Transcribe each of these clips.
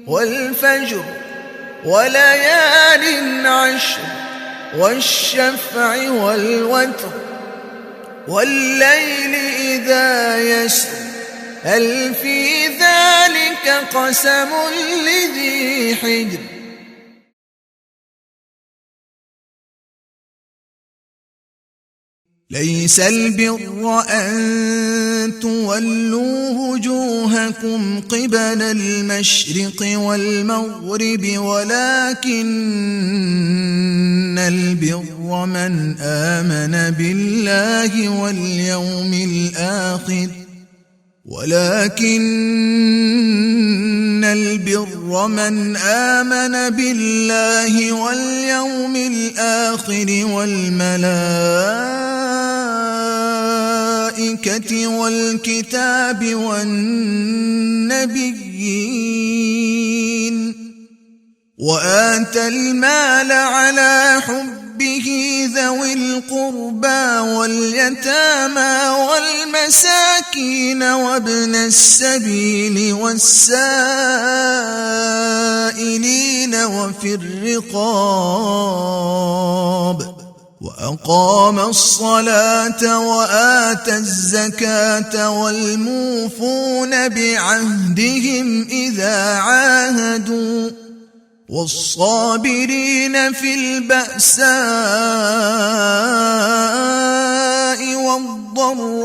والفجر وليال عشر والشفع والوتر والليل إذا يسر هل في ذلك قسم لذي حجر ليس البر أن تولوا وجوهكم قبل المشرق والمغرب ولكن البر من آمن بالله واليوم الآخر والملائكة والكتاب والنبيين وآتى المال على حبه ذوي القربى واليتامى والمساكين وابن السبيل والسائلين وفي الرقاب وأقام الصلاة وآتى الزكاة والموفون بعهدهم إذا عاهدوا والصابرين في البأساء والضراء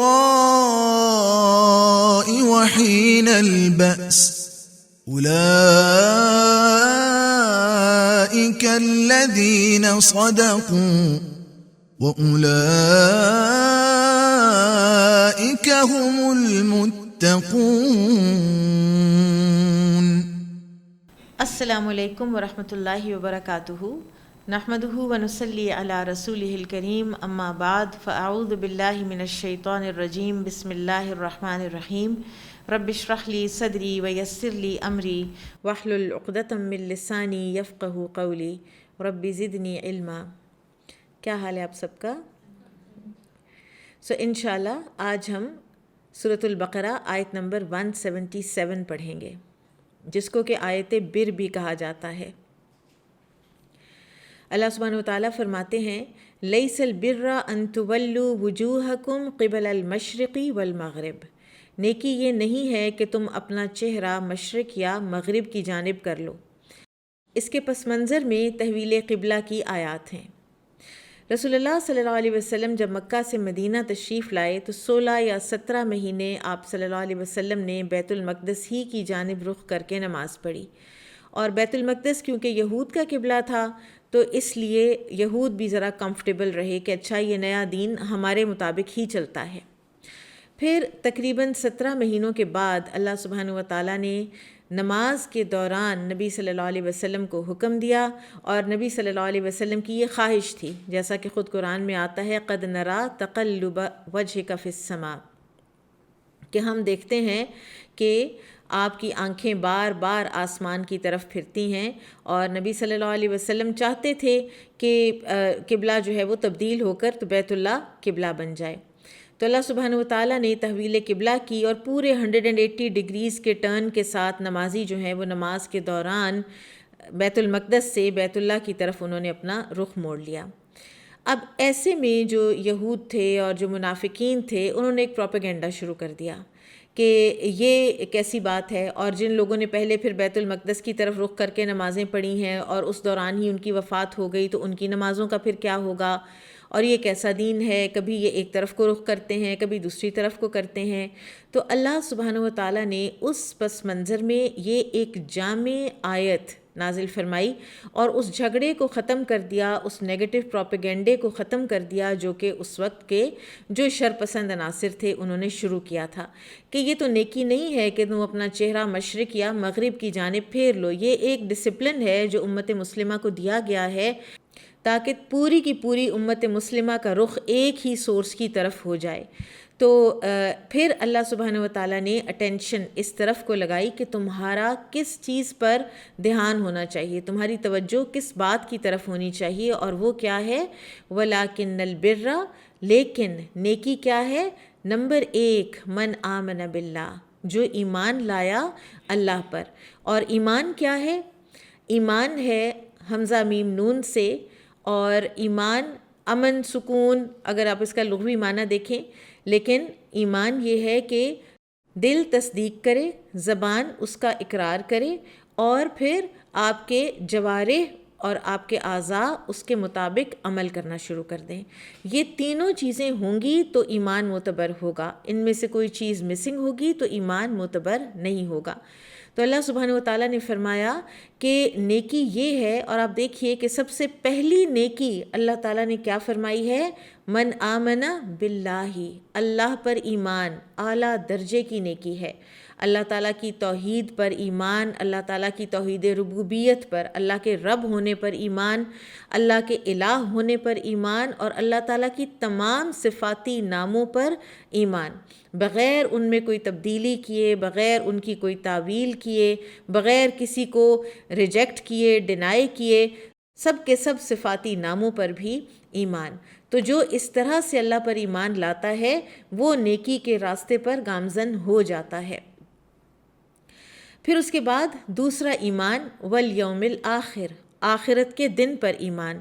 وحين البأس أولئك الذين صدقوا وأولئك هم المتقون. السلام علیکم ورحمۃ اللہ وبرکاتہ. نحمده ونصلی علی رسولہ الکریم، اما بعد فاعوذ باللہ من الشیطان الرجیم. بسم اللہ الرحمن الرحیم. رب اشرح لی صدری ویسر لی امری واحلل عقدۃ من لسانی یفقہوا قولی رب زدنی علما. کیا حال ہے آپ سب کا؟ انشاءاللہ آج ہم سورۃ البقرہ آیت نمبر 177 پڑھیں گے، جس کو کہ آیت بر بھی کہا جاتا ہے. اللہ سبحانہ وتعالیٰ فرماتے ہیں لیس البر ان تولوا وجوہکم قبل المشرق والمغرب. نیکی یہ نہیں ہے کہ تم اپنا چہرہ مشرق یا مغرب کی جانب کر لو. اس کے پس منظر میں تحویل قبلہ کی آیات ہیں. رسول اللہ صلی اللہ علیہ وسلم جب مکہ سے مدینہ تشریف لائے تو 16 یا 17 مہینے آپ صلی اللہ علیہ وسلم نے بیت المقدس ہی کی جانب رخ کر کے نماز پڑھی. اور بیت المقدس کیونکہ یہود کا قبلہ تھا تو اس لیے یہود بھی ذرا کمفرٹیبل رہے کہ اچھا یہ نیا دین ہمارے مطابق ہی چلتا ہے. پھر تقریباً 17 مہینوں کے بعد اللہ سبحانہ وتعالیٰ نے نماز کے دوران نبی صلی اللہ علیہ وسلم کو حکم دیا، اور نبی صلی اللہ علیہ وسلم کی یہ خواہش تھی، جیسا کہ خود قرآن میں آتا ہے قد نرا تقلب وجہک فی السماء، کہ ہم دیکھتے ہیں کہ آپ کی آنکھیں بار بار آسمان کی طرف پھرتی ہیں. اور نبی صلی اللہ علیہ وسلم چاہتے تھے کہ قبلہ جو ہے وہ تبدیل ہو کر تو بیت اللہ قبلہ بن جائے. تو اللہ سبحانہ وتعالیٰ نے تحویل قبلہ کی اور پورے 180 ڈگریز کے ٹرن کے ساتھ نمازی جو ہیں وہ نماز کے دوران بیت المقدس سے بیت اللہ کی طرف انہوں نے اپنا رخ موڑ لیا. اب ایسے میں جو یہود تھے اور جو منافقین تھے انہوں نے ایک پروپیگنڈا شروع کر دیا کہ یہ کیسی بات ہے، اور جن لوگوں نے پہلے پھر بیت المقدس کی طرف رخ کر کے نمازیں پڑھی ہیں اور اس دوران ہی ان کی وفات ہو گئی تو ان کی نمازوں کا پھر کیا ہوگا، اور یہ کیسا دین ہے، کبھی یہ ایک طرف کو رخ کرتے ہیں کبھی دوسری طرف کو کرتے ہیں. تو اللہ سبحانہ وتعالیٰ نے اس پس منظر میں یہ ایک جامع آیت نازل فرمائی اور اس جھگڑے کو ختم کر دیا، اس نیگیٹو پروپیگنڈے کو ختم کر دیا جو کہ اس وقت کے جو شرپسند عناصر تھے انہوں نے شروع کیا تھا کہ یہ تو نیکی نہیں ہے کہ تم اپنا چہرہ مشرق یا مغرب کی جانب پھیر لو. یہ ایک ڈسپلن ہے جو امت مسلمہ کو دیا گیا ہے تاکہ پوری کی پوری امت مسلمہ کا رخ ایک ہی سورس کی طرف ہو جائے. تو پھر اللہ سبحانہ وتعالیٰ نے اٹینشن اس طرف کو لگائی کہ تمہارا کس چیز پر دھیان ہونا چاہیے، تمہاری توجہ کس بات کی طرف ہونی چاہیے، اور وہ کیا ہے وَلَٰكِنَّ الْبِرَّ، لیکن نیکی کیا ہے، نمبر 1 من آمن باللہ، جو ایمان لایا اللہ پر۔ اور ایمان کیا ہے؟ ایمان ہے حمزہ میم نون سے، اور ایمان امن سکون اگر آپ اس کا لغوی معنی دیکھیں، لیکن ایمان یہ ہے کہ دل تصدیق کرے، زبان اس کا اقرار کرے، اور پھر آپ کے جوارح اور آپ کے اعضاء اس کے مطابق عمل کرنا شروع کر دیں۔ یہ تینوں چیزیں ہوں گی تو ایمان معتبر ہوگا، ان میں سے کوئی چیز مسنگ ہوگی تو ایمان معتبر نہیں ہوگا۔ تو اللہ سبحانہ و تعالیٰ نے فرمایا کہ نیکی یہ ہے، اور آپ دیکھیے کہ سب سے پہلی نیکی اللہ تعالیٰ نے کیا فرمائی ہے؟ من آمن باللہ، اللہ پر ایمان اعلیٰ درجے کی نیکی ہے۔ اللہ تعالیٰ کی توحید پر ایمان، اللہ تعالیٰ کی توحید ربوبیت پر، اللہ کے رب ہونے پر ایمان، اللہ کے الہ ہونے پر ایمان، اور اللہ تعالیٰ کی تمام صفاتی ناموں پر ایمان، بغیر ان میں کوئی تبدیلی کیے، بغیر ان کی کوئی تعویل کیے، بغیر کسی کو ریجیکٹ کیے، ڈینائی کیے، سب کے سب صفاتی ناموں پر بھی ایمان۔ تو جو اس طرح سے اللہ پر ایمان لاتا ہے وہ نیکی کے راستے پر گامزن ہو جاتا ہے۔ پھر اس کے بعد دوسرا ایمان والیوم الآخر، آخرت کے دن پر ایمان،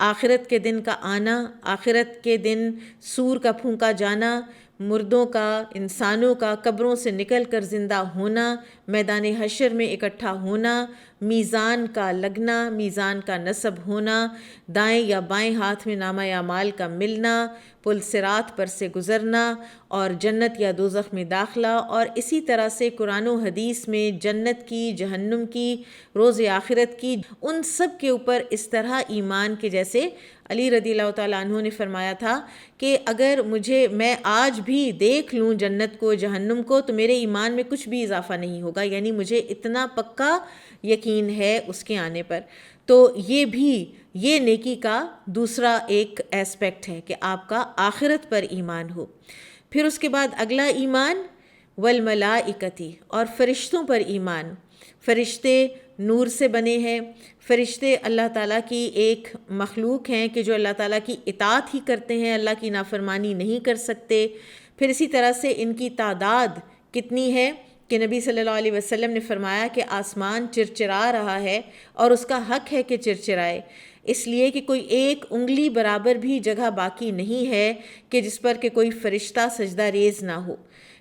آخرت کے دن کا آنا، آخرت کے دن سور کا پھونکا جانا، مردوں کا، انسانوں کا قبروں سے نکل کر زندہ ہونا، میدان حشر میں اکٹھا ہونا، میزان کا لگنا، میزان کا نصب ہونا، دائیں یا بائیں ہاتھ میں نامہ اعمال کا ملنا، پل صراط پر سے گزرنا، اور جنت یا دوزخ میں داخلہ، اور اسی طرح سے قرآن و حدیث میں جنت کی، جہنم کی، روز آخرت کی، ان سب کے اوپر اس طرح ایمان کے جیسے علی رضی اللہ تعالیٰ عنہ نے فرمایا تھا کہ اگر میں آج بھی دیکھ لوں جنت کو، جہنم کو، تو میرے ایمان میں کچھ بھی اضافہ نہیں ہوگا، یعنی مجھے اتنا پکا یقین ہے اس کے آنے پر۔ تو یہ نیکی کا دوسرا ایک ایسپیکٹ ہے کہ آپ کا آخرت پر ایمان ہو۔ پھر اس کے بعد اگلا ایمان والملائکتی، اور فرشتوں پر ایمان۔ فرشتے نور سے بنے ہیں، فرشتے اللہ تعالیٰ کی ایک مخلوق ہیں کہ جو اللہ تعالیٰ کی اطاعت ہی کرتے ہیں، اللہ کی نافرمانی نہیں کر سکتے۔ پھر اسی طرح سے ان کی تعداد کتنی ہے کہ نبی صلی اللہ علیہ وسلم نے فرمایا کہ آسمان چرچرا رہا ہے اور اس کا حق ہے کہ چرچرائے، اس لیے کہ کوئی ایک انگلی برابر بھی جگہ باقی نہیں ہے کہ جس پر کہ کوئی فرشتہ سجدہ ریز نہ ہو۔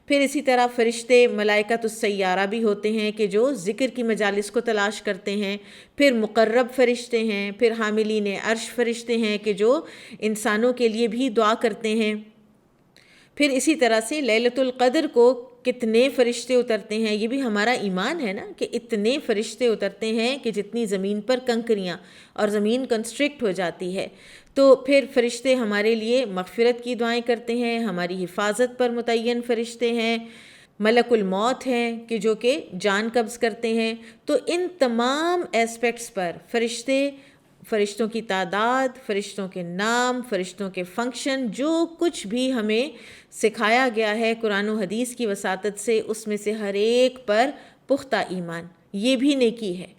پھر اسی طرح فرشتے ملائکۃ السیارہ بھی ہوتے ہیں کہ جو ذکر کی مجالس کو تلاش کرتے ہیں۔ پھر مقرب فرشتے ہیں، پھر حاملین عرش فرشتے ہیں کہ جو انسانوں کے لیے بھی دعا کرتے ہیں۔ پھر اسی طرح سے لیلۃ القدر کو کتنے فرشتے اترتے ہیں، یہ بھی ہمارا ایمان ہے نا کہ اتنے فرشتے اترتے ہیں کہ جتنی زمین پر کنکریاں، اور زمین کنسٹرکٹ ہو جاتی ہے۔ تو پھر فرشتے ہمارے لیے مغفرت کی دعائیں کرتے ہیں، ہماری حفاظت پر متعین فرشتے ہیں، ملک الموت ہیں کہ جو کہ جان قبض کرتے ہیں۔ تو ان تمام ایسپیکٹس پر فرشتوں کی تعداد، فرشتوں کے نام، فرشتوں کے فنکشن، جو کچھ بھی ہمیں سکھایا گیا ہے قرآن و حدیث کی وساطت سے، اس میں سے ہر ایک پر پختہ ایمان، یہ بھی نیکی ہے۔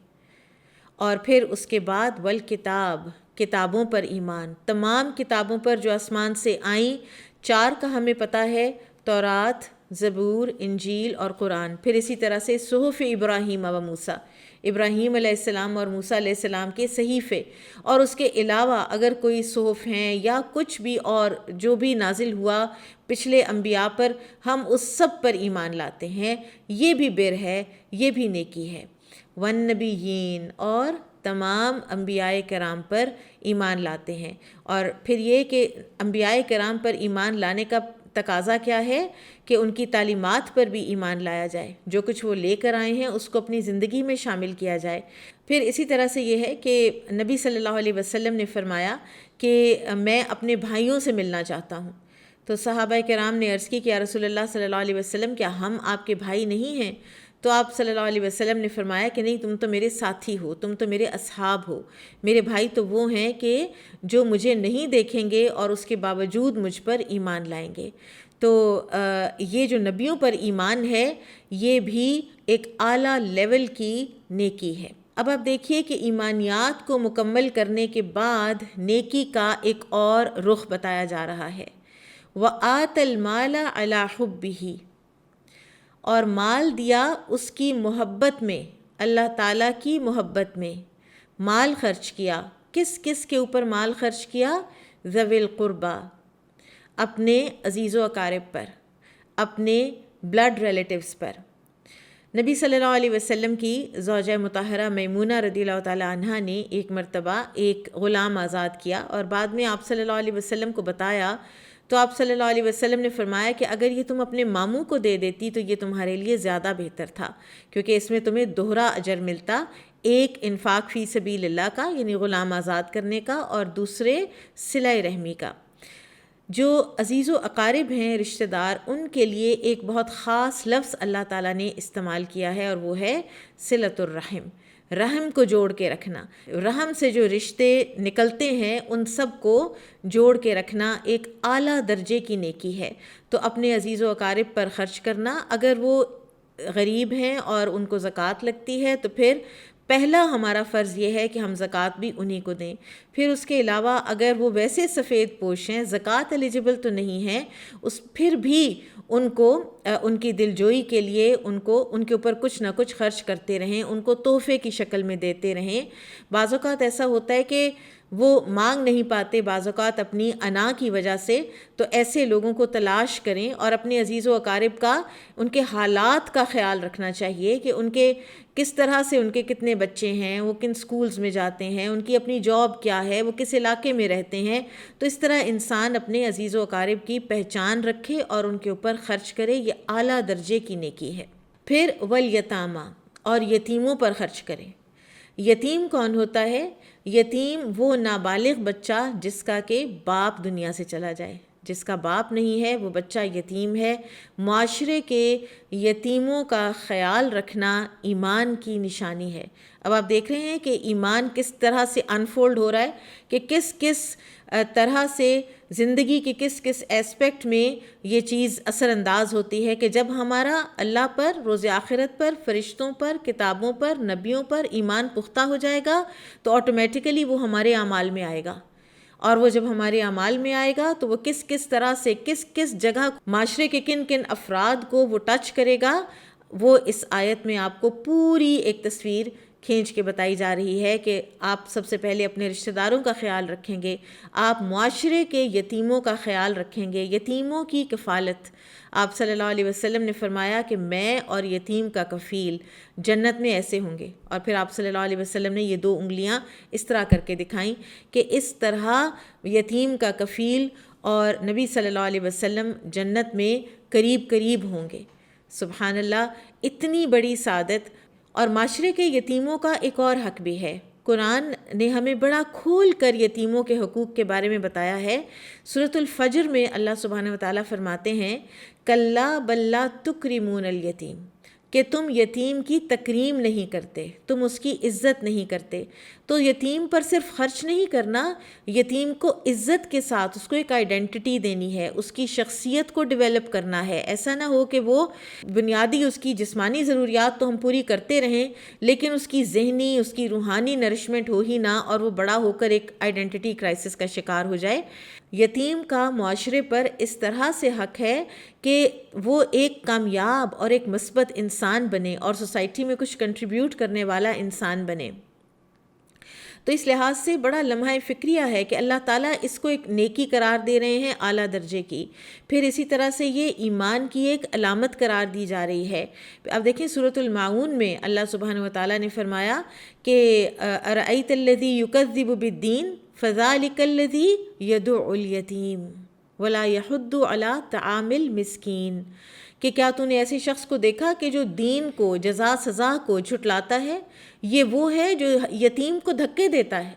اور پھر اس کے بعد والکتاب، کتابوں پر ایمان، تمام کتابوں پر جو آسمان سے آئیں، 4 کا ہمیں پتہ ہے، تورات، زبور، انجیل اور قرآن۔ پھر اسی طرح سے صحف ابراہیم و موسیٰ، ابراہیم علیہ السلام اور موسیٰ علیہ السلام کے صحیفے، اور اس کے علاوہ اگر کوئی صحف ہیں یا کچھ بھی اور جو بھی نازل ہوا پچھلے انبیاء پر، ہم اس سب پر ایمان لاتے ہیں۔ یہ بھی بر ہے، یہ بھی نیکی ہے۔ والنبیین، اور تمام انبیاء کرام پر ایمان لاتے ہیں۔ اور پھر یہ کہ انبیاء کرام پر ایمان لانے کا تقاضا کیا ہے کہ ان کی تعلیمات پر بھی ایمان لایا جائے، جو کچھ وہ لے کر آئے ہیں اس کو اپنی زندگی میں شامل کیا جائے۔ پھر اسی طرح سے یہ ہے کہ نبی صلی اللہ علیہ وسلم نے فرمایا کہ میں اپنے بھائیوں سے ملنا چاہتا ہوں۔ تو صحابہ کرام نے عرض کی کہ یا رسول اللہ صلی اللہ علیہ وسلم، کیا ہم آپ کے بھائی نہیں ہیں؟ تو آپ صلی اللہ علیہ وسلم نے فرمایا کہ نہیں، تم تو میرے ساتھی ہو، تم تو میرے اصحاب ہو، میرے بھائی تو وہ ہیں کہ جو مجھے نہیں دیکھیں گے اور اس کے باوجود مجھ پر ایمان لائیں گے۔ تو یہ جو نبیوں پر ایمان ہے یہ بھی ایک اعلیٰ لیول کی نیکی ہے۔ اب آپ دیکھیے کہ ایمانیات کو مکمل کرنے کے بعد نیکی کا ایک اور رخ بتایا جا رہا ہے۔ وَآتَ الْمَالَ عَلَى حُبِّهِ، اور مال دیا اس کی محبت میں، اللہ تعالیٰ کی محبت میں مال خرچ کیا۔ کس کس کے اوپر مال خرچ کیا؟ ذوی القربہ، اپنے عزیز و اقارب پر، اپنے بلڈ ریلیٹیوز پر۔ نبی صلی اللہ علیہ وسلم کی زوجہ مطہرہ میمونہ رضی اللہ تعالی عنہا نے ایک مرتبہ ایک غلام آزاد کیا اور بعد میں آپ صلی اللہ علیہ وسلم کو بتایا، تو آپ صلی اللہ علیہ وسلم نے فرمایا کہ اگر یہ تم اپنے ماموں کو دے دیتی تو یہ تمہارے لیے زیادہ بہتر تھا، کیونکہ اس میں تمہیں دوہرا اجر ملتا، ایک انفاق فی سبیل اللہ کا یعنی غلام آزاد کرنے کا، اور دوسرے صلہ رحمی کا۔ جو عزیز و اقارب ہیں، رشتہ دار، ان کے لیے ایک بہت خاص لفظ اللہ تعالیٰ نے استعمال کیا ہے، اور وہ ہے صلۃ الرحم، رحم کو جوڑ کے رکھنا۔ رحم سے جو رشتے نکلتے ہیں ان سب کو جوڑ کے رکھنا ایک اعلیٰ درجے کی نیکی ہے۔ تو اپنے عزیز و اقارب پر خرچ کرنا، اگر وہ غریب ہیں اور ان کو زکوٰۃ لگتی ہے تو پھر پہلا ہمارا فرض یہ ہے کہ ہم زکوٰۃ بھی انہی کو دیں۔ پھر اس کے علاوہ اگر وہ ویسے سفید پوش ہیں، زکوٰۃ ایلیجبل تو نہیں ہیں، پھر بھی ان کو ان کی دلجوئی کے لیے ان کے اوپر کچھ نہ کچھ خرچ کرتے رہیں، ان کو تحفے کی شکل میں دیتے رہیں۔ بعض اوقات ایسا ہوتا ہے کہ وہ مانگ نہیں پاتے، بعض اوقات اپنی انا کی وجہ سے، تو ایسے لوگوں کو تلاش کریں اور اپنے عزیز و اقارب کا، ان کے حالات کا خیال رکھنا چاہیے کہ ان کے کس طرح سے، ان کے کتنے بچے ہیں، وہ کن سکولز میں جاتے ہیں، ان کی اپنی جاب کیا ہے، وہ کس علاقے میں رہتے ہیں۔ تو اس طرح انسان اپنے عزیز و اقارب کی پہچان رکھے اور ان کے اوپر خرچ کرے، یہ اعلیٰ درجے کی نیکی ہے۔ پھر والیتامى، اور یتیموں پر خرچ کریں۔ یتیم کون ہوتا ہے؟ یتیم وہ نابالغ بچہ جس کا کہ باپ دنیا سے چلا جائے، جس کا باپ نہیں ہے، وہ بچہ یتیم ہے۔ معاشرے کے یتیموں کا خیال رکھنا ایمان کی نشانی ہے۔ اب آپ دیکھ رہے ہیں کہ ایمان کس طرح سے انفولڈ ہو رہا ہے، کہ کس کس طرح سے زندگی کے کس کس ایسپیکٹ میں یہ چیز اثر انداز ہوتی ہے، کہ جب ہمارا اللہ پر، روز آخرت پر، فرشتوں پر، کتابوں پر، نبیوں پر ایمان پختہ ہو جائے گا تو آٹومیٹیکلی وہ ہمارے اعمال میں آئے گا، اور وہ جب ہمارے اعمال میں آئے گا تو وہ کس کس طرح سے، کس کس جگہ، معاشرے کے کن کن افراد کو وہ ٹچ کرے گا، وہ اس آیت میں آپ کو پوری ایک تصویر کھینچ کے بتائی جا رہی ہے کہ آپ سب سے پہلے اپنے رشتہ داروں کا خیال رکھیں گے، آپ معاشرے کے یتیموں کا خیال رکھیں گے، یتیموں کی کفالت۔ آپ صلی اللہ علیہ وسلم نے فرمایا کہ میں اور یتیم کا کفیل جنت میں ایسے ہوں گے، اور پھر آپ صلی اللہ علیہ وسلم نے یہ 2 انگلیاں اس طرح کر کے دکھائیں کہ اس طرح یتیم کا کفیل اور نبی صلی اللہ علیہ وسلم جنت میں قریب قریب ہوں گے۔ سبحان اللہ، اتنی بڑی سعادت۔ اور معاشرے کے یتیموں کا ایک اور حق بھی ہے، قرآن نے ہمیں بڑا کھول کر یتیموں کے حقوق کے بارے میں بتایا ہے۔ سورۃ الفجر میں اللہ سبحانہ وتعالیٰ فرماتے ہیں کَلَّا بَل لَا تُکْرِمُونَ الْیَتِیمَ، کہ تم یتیم کی تکریم نہیں کرتے، تم اس کی عزت نہیں کرتے۔ تو یتیم پر صرف خرچ نہیں کرنا، یتیم کو عزت کے ساتھ اس کو ایک آئیڈینٹی دینی ہے، اس کی شخصیت کو ڈیولپ کرنا ہے۔ ایسا نہ ہو کہ وہ بنیادی اس کی جسمانی ضروریات تو ہم پوری کرتے رہیں، لیکن اس کی ذہنی، اس کی روحانی نرشمنٹ ہو ہی نہ، اور وہ بڑا ہو کر ایک آئیڈینٹی کرائسس کا شکار ہو جائے۔ یتیم کا معاشرے پر اس طرح سے حق ہے کہ وہ ایک کامیاب اور ایک مثبت انسان بنے اور سوسائٹی میں کچھ کنٹریبیوٹ کرنے والا انسان بنے۔ تو اس لحاظ سے بڑا لمحہ فکریہ ہے کہ اللہ تعالیٰ اس کو ایک نیکی قرار دے رہے ہیں اعلیٰ درجے کی۔ پھر اسی طرح سے یہ ایمان کی ایک علامت قرار دی جا رہی ہے۔ اب دیکھیں سورۃ الماعون میں اللہ سبحانہ وتعالیٰ نے فرمایا کہ أَرَأَيْتَ الَّذِي يُكَذِّبُ بِالدِّينِ فَذَلِكَ الَّذِي يَدُعُّ الْيَتِيمَ وَلَا يَحُضُّ عَلَىٰ طَعَامِ الْمِسْكِينِ، کہ کیا تو نے ایسے شخص کو دیکھا کہ جو دین کو، جزا سزا کو جھٹلاتا ہے؟ یہ وہ ہے جو یتیم کو دھکے دیتا ہے،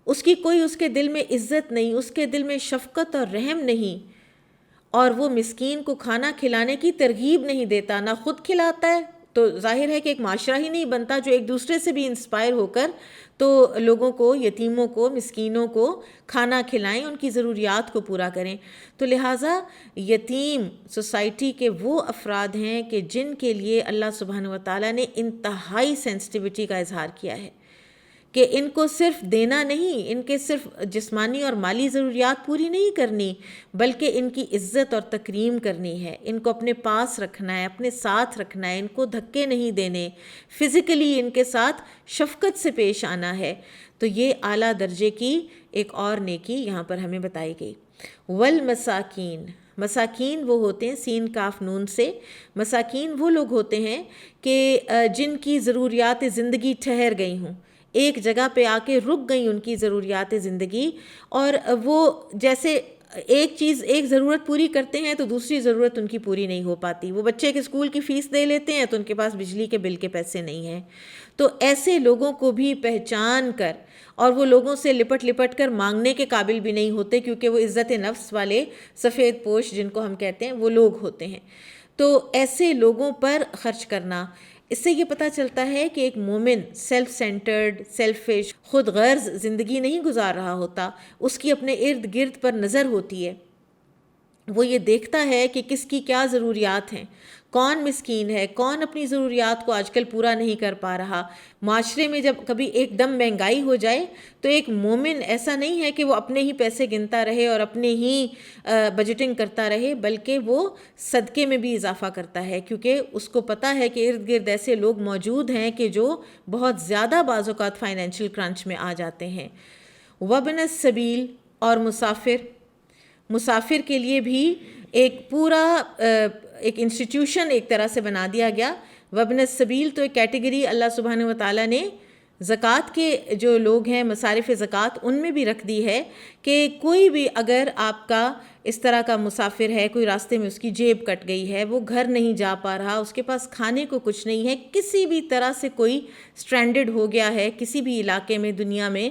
اس کی کوئی اس کے دل میں عزت نہیں، اس کے دل میں شفقت اور رحم نہیں، اور وہ مسکین کو کھانا کھلانے کی ترغیب نہیں دیتا، نہ خود کھلاتا ہے۔ تو ظاہر ہے کہ ایک معاشرہ ہی نہیں بنتا جو ایک دوسرے سے بھی انسپائر ہو کر تو لوگوں کو، یتیموں کو، مسکینوں کو کھانا کھلائیں، ان کی ضروریات کو پورا کریں۔ تو لہٰذا یتیم سوسائٹی کے وہ افراد ہیں کہ جن کے لیے اللہ سبحانہ وتعالیٰ نے انتہائی سینسٹیوٹی کا اظہار کیا ہے، کہ ان کو صرف دینا نہیں، ان کے صرف جسمانی اور مالی ضروریات پوری نہیں کرنی، بلکہ ان کی عزت اور تکریم کرنی ہے، ان کو اپنے پاس رکھنا ہے، اپنے ساتھ رکھنا ہے، ان کو دھکے نہیں دینے، فزیکلی ان کے ساتھ شفقت سے پیش آنا ہے۔ تو یہ اعلیٰ درجے کی ایک اور نیکی یہاں پر ہمیں بتائی گئی۔ والمساکین، مساکین وہ ہوتے ہیں سین کاف نون سے، مساکین وہ لوگ ہوتے ہیں کہ جن کی ضروریات زندگی ٹھہر گئی ہوں، ایک جگہ پہ آ کے رک گئی ان کی ضروریات زندگی، اور وہ جیسے ایک ضرورت پوری کرتے ہیں تو دوسری ضرورت ان کی پوری نہیں ہو پاتی۔ وہ بچے کے اسکول کی فیس دے لیتے ہیں تو ان کے پاس بجلی کے بل کے پیسے نہیں ہیں۔ تو ایسے لوگوں کو بھی پہچان کر، اور وہ لوگوں سے لپٹ لپٹ کر مانگنے کے قابل بھی نہیں ہوتے، کیونکہ وہ عزت نفس والے سفید پوش جن کو ہم کہتے ہیں وہ لوگ ہوتے ہیں۔ تو ایسے لوگوں پر خرچ کرنا، اس سے یہ پتہ چلتا ہے کہ ایک مومن سیلف سینٹرڈ، سیلفش، خود غرض زندگی نہیں گزار رہا ہوتا، اس کی اپنے ارد گرد پر نظر ہوتی ہے۔ وہ یہ دیکھتا ہے کہ کس کی کیا ضروریات ہیں، کون مسکین ہے، کون اپنی ضروریات کو آج کل پورا نہیں کر پا رہا۔ معاشرے میں جب کبھی ایک دم مہنگائی ہو جائے تو ایک مومن ایسا نہیں ہے کہ وہ اپنے ہی پیسے گنتا رہے اور اپنے ہی بجٹنگ کرتا رہے، بلکہ وہ صدقے میں بھی اضافہ کرتا ہے، کیونکہ اس کو پتہ ہے کہ ارد گرد ایسے لوگ موجود ہیں کہ جو بہت زیادہ بعض اوقات فائنینشیل کرنچ میں آ جاتے ہیں۔ وابن السبیل، اور مسافر کے لیے بھی ایک پورا ایک انسٹیٹیوشن ایک طرح سے بنا دیا گیا۔ وابن السبیل تو ایک کیٹیگری اللہ سبحانہ و تعالیٰ نے زکوٰۃ کے جو لوگ ہیں، مصارف زکوٰۃ، ان میں بھی رکھ دی ہے کہ کوئی بھی اگر آپ کا اس طرح کا مسافر ہے، کوئی راستے میں اس کی جیب کٹ گئی ہے، وہ گھر نہیں جا پا رہا، اس کے پاس کھانے کو کچھ نہیں ہے، کسی بھی طرح سے کوئی سٹرینڈڈ ہو گیا ہے کسی بھی علاقے میں دنیا میں،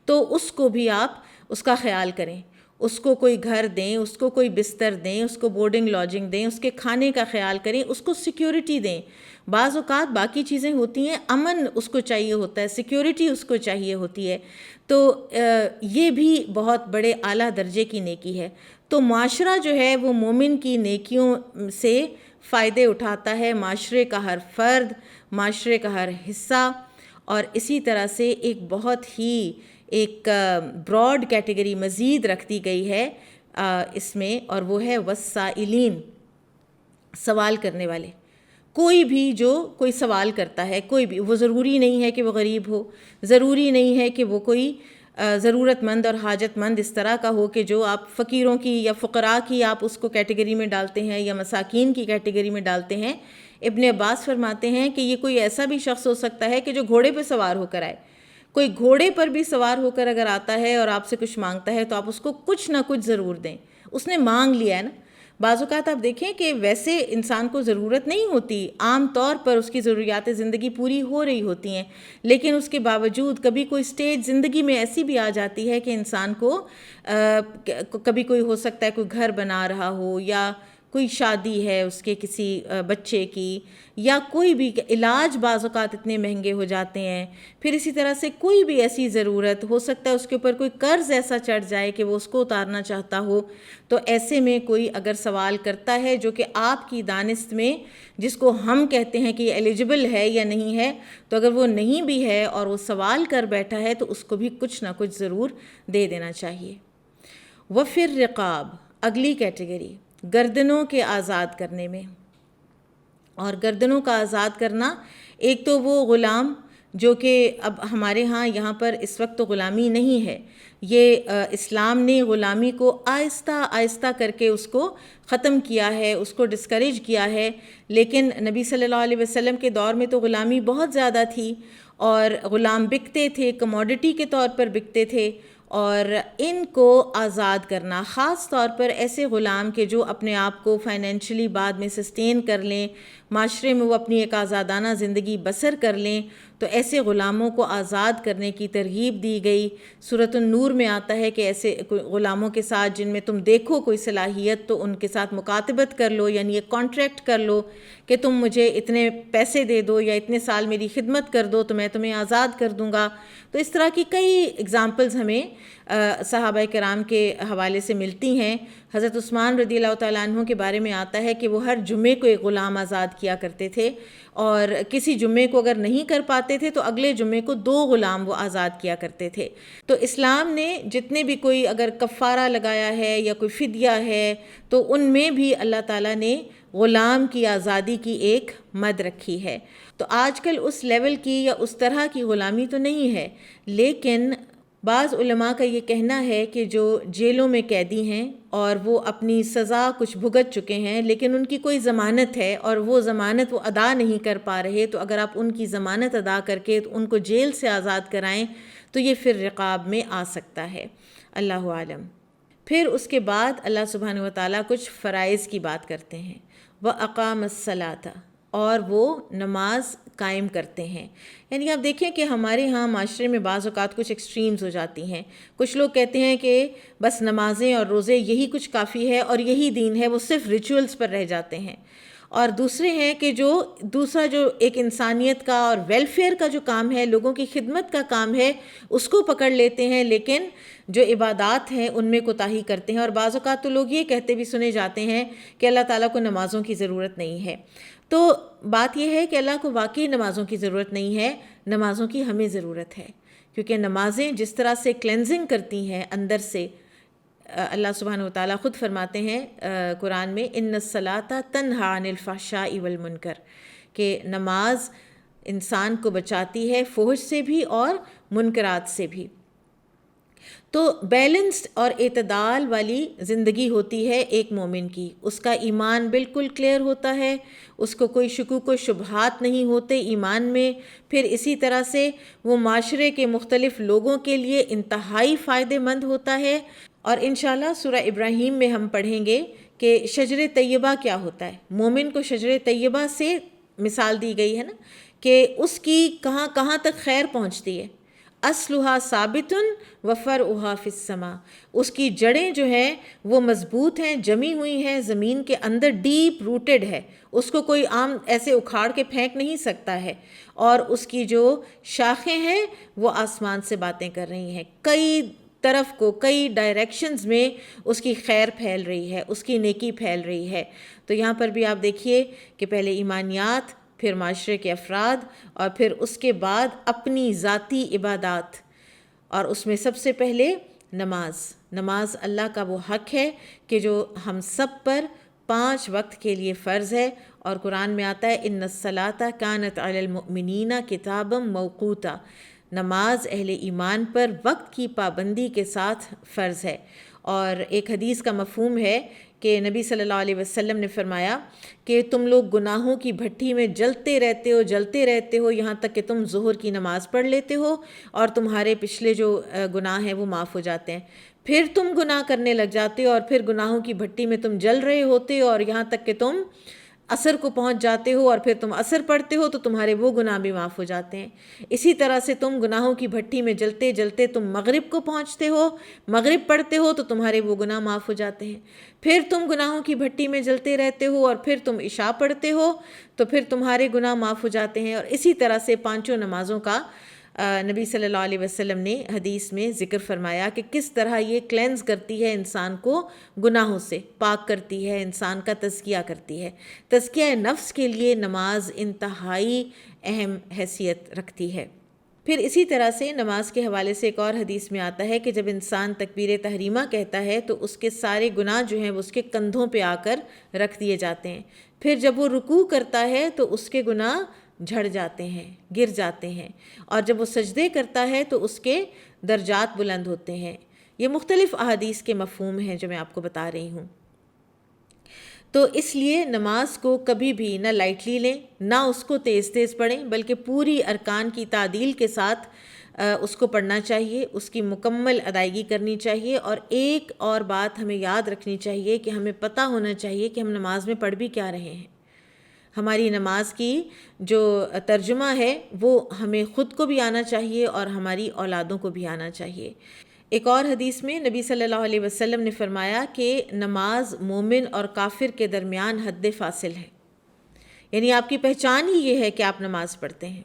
تو اس کو بھی آپ اس کا خیال کریں، اس کو کوئی گھر دیں، اس کو کوئی بستر دیں، اس کو بورڈنگ لاجنگ دیں، اس کے کھانے کا خیال کریں، اس کو سیکیورٹی دیں۔ بعض اوقات باقی چیزیں ہوتی ہیں، امن اس کو چاہیے ہوتا ہے، سیکیورٹی اس کو چاہیے ہوتی ہے، تو یہ بھی بہت بڑے اعلیٰ درجے کی نیکی ہے۔ تو معاشرہ جو ہے وہ مومن کی نیکیوں سے فائدے اٹھاتا ہے، معاشرے کا ہر فرد، معاشرے کا ہر حصہ، اور اسی طرح سے ایک بہت ہی ایک براڈ کیٹیگری مزید رکھ دی گئی ہے اس میں، اور وہ ہے والسائلین، سوال کرنے والے۔ کوئی بھی جو کوئی سوال کرتا ہے، کوئی بھی، وہ ضروری نہیں ہے کہ وہ غریب ہو، ضروری نہیں ہے کہ وہ کوئی ضرورت مند اور حاجت مند اس طرح کا ہو کہ جو آپ فقیروں کی یا فقراء کی آپ اس کو کیٹیگری میں ڈالتے ہیں یا مساکین کی کیٹیگری میں ڈالتے ہیں۔ ابن عباس فرماتے ہیں کہ یہ کوئی ایسا بھی شخص ہو سکتا ہے کہ جو گھوڑے پہ سوار ہو کر آئے، کوئی گھوڑے پر بھی سوار ہو کر اگر آتا ہے اور آپ سے کچھ مانگتا ہے تو آپ اس کو کچھ نہ کچھ ضرور دیں، اس نے مانگ لیا ہے نا۔ بعض اوقات آپ دیکھیں کہ ویسے انسان کو ضرورت نہیں ہوتی، عام طور پر اس کی ضروریات زندگی پوری ہو رہی ہوتی ہیں، لیکن اس کے باوجود کبھی کوئی سٹیج زندگی میں ایسی بھی آ جاتی ہے کہ انسان کو کبھی کوئی ہو سکتا ہے کوئی گھر بنا رہا ہو، یا کوئی شادی ہے اس کے کسی بچے کی، یا کوئی بھی علاج بعض اوقات اتنے مہنگے ہو جاتے ہیں، پھر اسی طرح سے کوئی بھی ایسی ضرورت ہو سکتا ہے اس کے اوپر کوئی قرض ایسا چڑھ جائے کہ وہ اس کو اتارنا چاہتا ہو، تو ایسے میں کوئی اگر سوال کرتا ہے جو کہ آپ کی دانست میں جس کو ہم کہتے ہیں کہ یہ ایلیجبل ہے یا نہیں ہے، تو اگر وہ نہیں بھی ہے اور وہ سوال کر بیٹھا ہے تو اس کو بھی کچھ نہ کچھ ضرور دے دینا چاہیے۔ وفی الرقاب، اگلی کیٹیگری، گردنوں کے آزاد کرنے میں۔ اور گردنوں کا آزاد کرنا، ایک تو وہ غلام جو کہ اب ہمارے ہاں یہاں پر اس وقت تو غلامی نہیں ہے، یہ اسلام نے غلامی کو آہستہ آہستہ کر کے اس کو ختم کیا ہے، اس کو ڈسکریج کیا ہے، لیکن نبی صلی اللہ علیہ وسلم کے دور میں تو غلامی بہت زیادہ تھی، اور غلام بکتے تھے، کموڈٹی کے طور پر بکتے تھے، اور ان کو آزاد کرنا، خاص طور پر ایسے غلام کے جو اپنے آپ کو فائنینشلی بعد میں سسٹین کر لیں، معاشرے میں وہ اپنی ایک آزادانہ زندگی بسر کر لیں، تو ایسے غلاموں کو آزاد کرنے کی ترغیب دی گئی۔ سورۃ النور میں آتا ہے کہ ایسے غلاموں کے ساتھ جن میں تم دیکھو کوئی صلاحیت تو ان کے ساتھ مکاتبت کر لو، یعنی ایک کانٹریکٹ کر لو کہ تم مجھے اتنے پیسے دے دو یا اتنے سال میری خدمت کر دو تو میں تمہیں آزاد کر دوں گا۔ تو اس طرح کی کئی اگزامپلز ہمیں صحابہ کرام کے حوالے سے ملتی ہیں۔ حضرت عثمان رضی اللہ تعالیٰ عنہ کے بارے میں آتا ہے کہ وہ ہر جمعے کو ایک غلام آزاد کیا کرتے تھے، اور کسی جمعے کو اگر نہیں کر پاتے تھے تو اگلے جمعے کو 2 غلام وہ آزاد کیا کرتے تھے۔ تو اسلام نے جتنے بھی کوئی اگر کفارہ لگایا ہے یا کوئی فدیہ ہے تو ان میں بھی اللہ تعالیٰ نے غلام کی آزادی کی ایک مد رکھی ہے۔ تو آج کل اس لیول کی یا اس طرح کی غلامی تو نہیں ہے، لیکن بعض علماء کا یہ کہنا ہے کہ جو جیلوں میں قیدی ہیں اور وہ اپنی سزا کچھ بھگت چکے ہیں لیکن ان کی کوئی ضمانت ہے اور وہ ضمانت وہ ادا نہیں کر پا رہے، تو اگر آپ ان کی ضمانت ادا کر کے ان کو جیل سے آزاد کرائیں تو یہ پھر رقاب میں آ سکتا ہے، اللہ عالم۔ پھر اس کے بعد اللہ سبحانہ و تعالیٰ کچھ فرائض کی بات کرتے ہیں، وَأَقَامَ الصَّلَاةَ، اور وہ نماز قائم کرتے ہیں۔ یعنی آپ دیکھیں کہ ہمارے ہاں معاشرے میں بعض اوقات کچھ ایکسٹریمز ہو جاتی ہیں۔ کچھ لوگ کہتے ہیں کہ بس نمازیں اور روزے یہی کچھ کافی ہے اور یہی دین ہے، وہ صرف ریچولز پر رہ جاتے ہیں، اور دوسرے ہیں کہ دوسرا جو ایک انسانیت کا اور ویلفیئر کا جو کام ہے، لوگوں کی خدمت کا کام ہے، اس کو پکڑ لیتے ہیں، لیکن جو عبادات ہیں ان میں کوتاہی کرتے ہیں۔ اور بعض اوقات تو لوگ یہ کہتے بھی سنے جاتے ہیں کہ اللہ تعالیٰ کو نمازوں کی ضرورت نہیں ہے۔ تو بات یہ ہے کہ اللہ کو واقعی نمازوں کی ضرورت نہیں ہے، نمازوں کی ہمیں ضرورت ہے، کیونکہ نمازیں جس طرح سے کلینزنگ کرتی ہیں اندر سے، اللہ سبحانہ و تعالیٰ خود فرماتے ہیں قرآن میں، ان الصلاۃ تنہی عن الفحشاء والمنکر، کہ نماز انسان کو بچاتی ہے فحش سے بھی اور منکرات سے بھی۔ تو بیلنسڈ اور اعتدال والی زندگی ہوتی ہے ایک مومن کی، اس کا ایمان بالکل کلیئر ہوتا ہے، اس کو کوئی شکوک و شبہات نہیں ہوتے ایمان میں، پھر اسی طرح سے وہ معاشرے کے مختلف لوگوں کے لیے انتہائی فائدہ مند ہوتا ہے۔ اور انشاءاللہ سورہ ابراہیم میں ہم پڑھیں گے کہ شجر طیبہ کیا ہوتا ہے۔ مومن کو شجر طیبہ سے مثال دی گئی ہے نا، کہ اس کی کہاں کہاں تک خیر پہنچتی ہے، اصلھا ثابت وفرعھا فی السماء، اس کی جڑیں جو ہیں وہ مضبوط ہیں، جمی ہوئی ہیں زمین کے اندر، ڈیپ روٹڈ ہے، اس کو کوئی عام ایسے اکھاڑ کے پھینک نہیں سکتا ہے، اور اس کی جو شاخیں ہیں وہ آسمان سے باتیں کر رہی ہیں، کئی طرف کو کئی ڈائریکشنز میں اس کی خیر پھیل رہی ہے، اس کی نیکی پھیل رہی ہے۔ تو یہاں پر بھی آپ دیکھیے کہ پہلے ایمانیات، پھر معاشرے کے افراد، اور پھر اس کے بعد اپنی ذاتی عبادات، اور اس میں سب سے پہلے نماز اللہ کا وہ حق ہے کہ جو ہم سب پر 5 وقت کے لیے فرض ہے، اور قرآن میں آتا ہے ان الصلاۃ کانت علی المؤمنین کتابا موقوتا، نماز اہل ایمان پر وقت کی پابندی کے ساتھ فرض ہے۔ اور ایک حدیث کا مفہوم ہے کہ نبی صلی اللہ علیہ وسلم نے فرمایا کہ تم لوگ گناہوں کی بھٹی میں جلتے رہتے ہو یہاں تک کہ تم ظہر کی نماز پڑھ لیتے ہو اور تمہارے پچھلے جو گناہ ہیں وہ معاف ہو جاتے ہیں، پھر تم گناہ کرنے لگ جاتے ہو اور پھر گناہوں کی بھٹی میں تم جل رہے ہوتے ہو اور یہاں تک کہ تم عصر کو پہنچ جاتے ہو، اور پھر تم عصر پڑھتے ہو تو تمہارے وہ گناہ بھی معاف ہو جاتے ہیں۔ اسی طرح سے تم گناہوں کی بھٹی میں جلتے تم مغرب کو پہنچتے ہو، مغرب پڑھتے ہو تو تمہارے وہ گناہ معاف ہو جاتے ہیں، پھر تم گناہوں کی بھٹی میں جلتے رہتے ہو اور پھر تم عشاء پڑھتے ہو تو پھر تمہارے گناہ معاف ہو جاتے ہیں۔ اور اسی طرح سے 5 نمازوں کا نبی صلی اللہ علیہ وسلم نے حدیث میں ذکر فرمایا کہ کس طرح یہ کلینز کرتی ہے انسان کو گناہوں سے، پاک کرتی ہے، انسان کا تزکیہ کرتی ہے۔ تزکیہ نفس کے لیے نماز انتہائی اہم حیثیت رکھتی ہے۔ پھر اسی طرح سے نماز کے حوالے سے ایک اور حدیث میں آتا ہے کہ جب انسان تکبیر تحریمہ کہتا ہے تو اس کے سارے گناہ جو ہیں وہ اس کے کندھوں پہ آ کر رکھ دیے جاتے ہیں، پھر جب وہ رکوع کرتا ہے تو اس کے گناہ جھڑ جاتے ہیں، گر جاتے ہیں، اور جب وہ سجدے کرتا ہے تو اس کے درجات بلند ہوتے ہیں۔ یہ مختلف احادیث کے مفہوم ہیں جو میں آپ کو بتا رہی ہوں۔ تو اس لیے نماز کو کبھی بھی نہ لائٹلی لیں، نہ اس کو تیز پڑھیں، بلکہ پوری ارکان کی تعدیل کے ساتھ اس کو پڑھنا چاہیے، اس کی مکمل ادائیگی کرنی چاہیے۔ اور ایک اور بات ہمیں یاد رکھنی چاہیے کہ ہمیں پتہ ہونا چاہیے کہ ہم نماز میں پڑھ بھی کیا رہے ہیں۔ ہماری نماز کی جو ترجمہ ہے وہ ہمیں خود کو بھی آنا چاہیے اور ہماری اولادوں کو بھی آنا چاہیے۔ ایک اور حدیث میں نبی صلی اللہ علیہ وسلم نے فرمایا کہ نماز مومن اور کافر کے درمیان حد فاصل ہے، یعنی آپ کی پہچان ہی یہ ہے کہ آپ نماز پڑھتے ہیں۔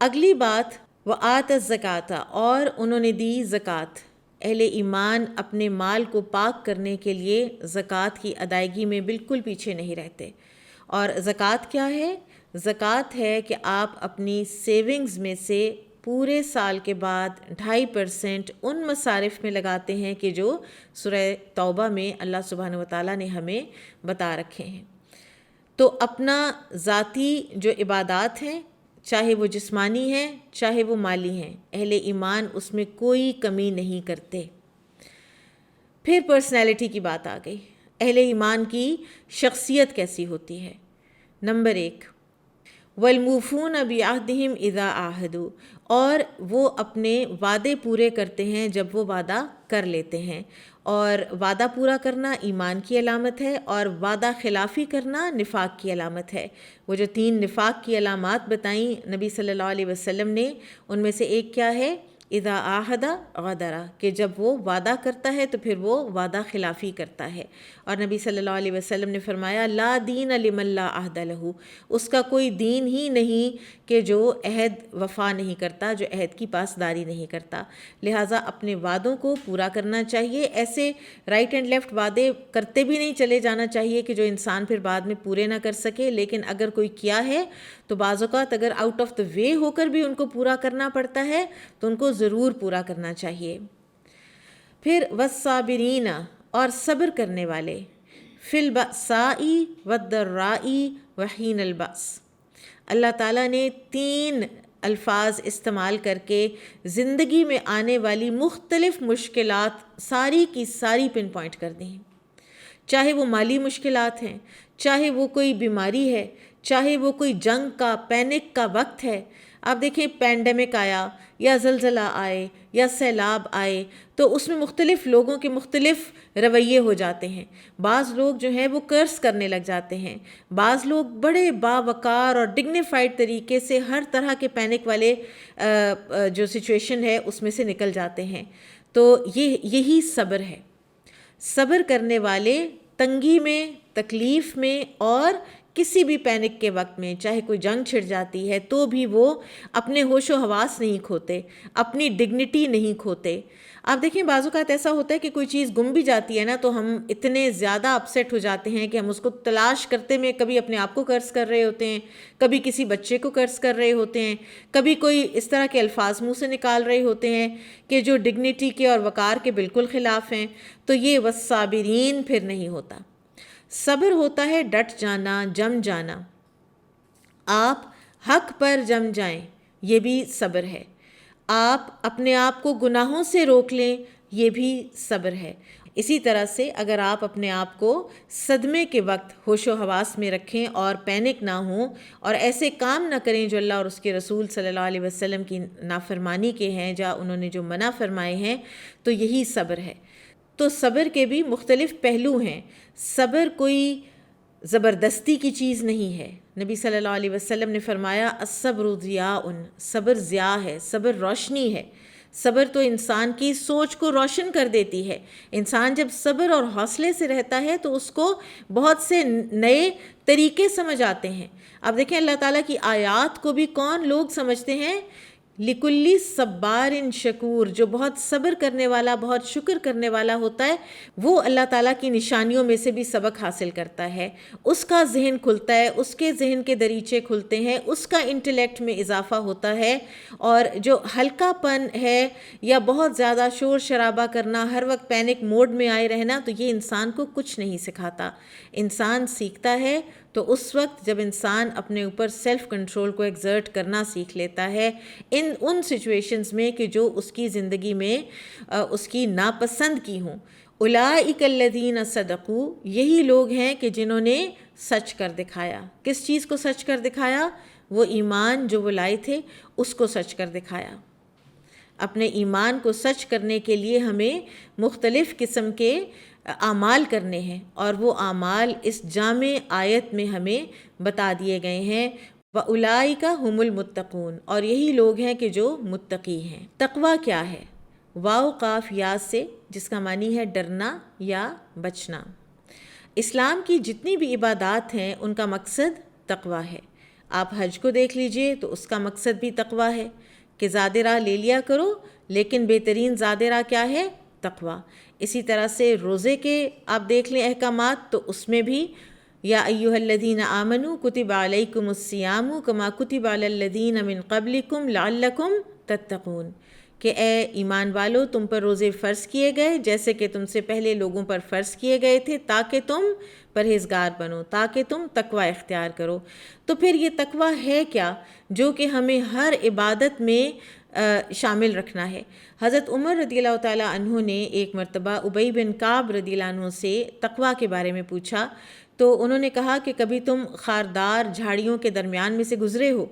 اگلی بات وآت الزکاۃ، اور انہوں نے دی زکوٰۃ۔ اہل ایمان اپنے مال کو پاک کرنے کے لیے زکوٰۃ کی ادائیگی میں بالکل پیچھے نہیں رہتے، اور زکوٰۃ کیا ہے؟ زکوٰۃ ہے کہ آپ اپنی سیونگز میں سے پورے سال کے بعد 2.5% ان مصارف میں لگاتے ہیں کہ جو سورہ توبہ میں اللہ سبحانہ وتعالیٰ نے ہمیں بتا رکھے ہیں۔ تو اپنا ذاتی جو عبادات ہیں، چاہے وہ جسمانی ہیں چاہے وہ مالی ہیں، اہل ایمان اس میں کوئی کمی نہیں کرتے۔ پھر پرسنالٹی کی بات آ گئی، اہل ایمان کی شخصیت کیسی ہوتی ہے؟ نمبر 1، وَالْمُوفُونَ بِعَهْدِهِمْ إِذَا عَاهَدُوا، اور وہ اپنے وعدے پورے کرتے ہیں جب وہ وعدہ کر لیتے ہیں، اور وعدہ پورا کرنا ایمان کی علامت ہے، اور وعدہ خلافی کرنا نفاق کی علامت ہے۔ وہ جو 3 نفاق کی علامات بتائیں نبی صلی اللہ علیہ وسلم نے، ان میں سے ایک کیا ہے؟ اذا عاہد غدر، کہ جب وہ وعدہ کرتا ہے تو پھر وہ وعدہ خلافی کرتا ہے۔ اور نبی صلی اللہ علیہ وسلم نے فرمایا لا دین لمن لا عہد لہ، اس کا کوئی دین ہی نہیں کہ جو عہد وفا نہیں کرتا، جو عہد کی پاسداری نہیں کرتا۔ لہٰذا اپنے وعدوں کو پورا کرنا چاہیے، ایسے رائٹ اینڈ لیفٹ وعدے کرتے بھی نہیں چلے جانا چاہیے کہ جو انسان پھر بعد میں پورے نہ کر سکے، لیکن اگر کوئی کیا ہے تو بعض اوقات اگر آؤٹ آف دا وے ہو کر بھی ان کو پورا کرنا پڑتا ہے تو ان کو ضرور پورا کرنا چاہیے۔ پھر والصابرین، اور صبر کرنے والے، فی البأساء والضراء وحین البأس۔ اللہ تعالیٰ نے 3 الفاظ استعمال کر کے زندگی میں آنے والی مختلف مشکلات ساری کی ساری پن پوائنٹ کر دی ہیں، چاہے وہ مالی مشکلات ہیں، چاہے وہ کوئی بیماری ہے، چاہے وہ کوئی جنگ کا پینک کا وقت ہے۔ آپ دیکھیں پینڈیمک آیا یا زلزلہ آئے یا سیلاب آئے تو اس میں مختلف لوگوں کے مختلف رویے ہو جاتے ہیں۔ بعض لوگ جو ہیں وہ کرس کرنے لگ جاتے ہیں، بعض لوگ بڑے باوقار اور ڈگنیفائڈ طریقے سے ہر طرح کے پینک والے جو سچویشن ہے اس میں سے نکل جاتے ہیں۔ تو یہی صبر ہے۔ صبر کرنے والے تنگی میں، تکلیف میں اور کسی بھی پینک کے وقت میں، چاہے کوئی جنگ چھڑ جاتی ہے تو بھی وہ اپنے ہوش و حواس نہیں کھوتے، اپنی ڈگنیٹی نہیں کھوتے۔ آپ دیکھیں بعض اوقات ایسا ہوتا ہے کہ کوئی چیز گم بھی جاتی ہے نا تو ہم اتنے زیادہ اپسیٹ ہو جاتے ہیں کہ ہم اس کو تلاش کرتے میں کبھی اپنے آپ کو قرض کر رہے ہوتے ہیں، کبھی کسی بچے کو قرض کر رہے ہوتے ہیں، کبھی کوئی اس طرح کے الفاظ منہ سے نکال رہے ہوتے ہیں کہ جو ڈگنیٹی کے اور وقار کے بالکل خلاف ہیں۔ تو یہ والصابرین پھر نہیں ہوتا۔ صبر ہوتا ہے ڈٹ جانا، جم جانا، آپ حق پر جم جائیں، یہ بھی صبر ہے۔ آپ اپنے آپ کو گناہوں سے روک لیں، یہ بھی صبر ہے۔ اسی طرح سے اگر آپ اپنے آپ کو صدمے کے وقت ہوش و حواس میں رکھیں اور پینک نہ ہوں اور ایسے کام نہ کریں جو اللہ اور اس کے رسول صلی اللہ علیہ وسلم کی نافرمانی کے ہیں، یا انہوں نے جو منع فرمائے ہیں، تو یہی صبر ہے۔ تو صبر کے بھی مختلف پہلو ہیں۔ صبر کوئی زبردستی کی چیز نہیں ہے۔ نبی صلی اللہ علیہ وسلم نے فرمایا الصبر ضیاء، صبر ضیاء ہے، صبر روشنی ہے۔ صبر تو انسان کی سوچ کو روشن کر دیتی ہے۔ انسان جب صبر اور حوصلے سے رہتا ہے تو اس کو بہت سے نئے طریقے سمجھ آتے ہیں۔ اب دیکھیں اللہ تعالیٰ کی آیات کو بھی کون لوگ سمجھتے ہیں؟ لِكُلِّ صَبَّارٍ شکور، جو بہت صبر کرنے والا، بہت شکر کرنے والا ہوتا ہے، وہ اللہ تعالیٰ کی نشانیوں میں سے بھی سبق حاصل کرتا ہے، اس کا ذہن کھلتا ہے، اس کے ذہن کے دریچے کھلتے ہیں، اس کا انٹلیکٹ میں اضافہ ہوتا ہے۔ اور جو ہلکا پن ہے یا بہت زیادہ شور شرابہ کرنا، ہر وقت پینک موڈ میں آئے رہنا، تو یہ انسان کو کچھ نہیں سکھاتا۔ انسان سیکھتا ہے تو اس وقت جب انسان اپنے اوپر سیلف کنٹرول کو ایگزرٹ کرنا سیکھ لیتا ہے ان سچویشنز میں کہ جو اس کی زندگی میں اس کی ناپسند کی ہوں۔ اولئک الذین صدقوا، یہی لوگ ہیں کہ جنہوں نے سچ کر دکھایا۔ کس چیز کو سچ کر دکھایا؟ وہ ایمان جو وہ لائے تھے اس کو سچ کر دکھایا۔ اپنے ایمان کو سچ کرنے کے لیے ہمیں مختلف قسم کے اعمال کرنے ہیں، اور وہ اعمال اس جامع آیت میں ہمیں بتا دیے گئے ہیں۔ وَأُولَئِكَ هُمُ الْمُتَّقُونَ، اور یہی لوگ ہیں کہ جو متقی ہیں۔ تقویٰ کیا ہے؟ واو قاف یا سے، جس کا معنی ہے ڈرنا یا بچنا۔ اسلام کی جتنی بھی عبادات ہیں ان کا مقصد تقویٰ ہے۔ آپ حج کو دیکھ لیجئے تو اس کا مقصد بھی تقویٰ ہے کہ زاد راہ لے لیا کرو، لیکن بہترین زاد راہ کیا ہے؟ تقویٰ۔ اسی طرح سے روزے کے آپ دیکھ لیں احکامات تو اس میں بھی یا ایھا الذین آمنوا کتب علیکم الصیام کما کتب علی الذین من قبلکم لعلکم تتقون، کہ اے ایمان والو تم پر روزے فرض کیے گئے جیسے کہ تم سے پہلے لوگوں پر فرض کیے گئے تھے تاکہ تم پرہیزگار بنو، تاکہ تم تقوی اختیار کرو۔ تو پھر یہ تقوی ہے کیا جو کہ ہمیں ہر عبادت میں شامل رکھنا ہے۔ حضرت عمر رضی اللہ تعالیٰ عنہ نے ایک مرتبہ ابی بن کعب رضی اللہ عنہ سے تقوی کے بارے میں پوچھا، تو انہوں نے کہا کہ کبھی تم خاردار جھاڑیوں کے درمیان میں سے گزرے ہو؟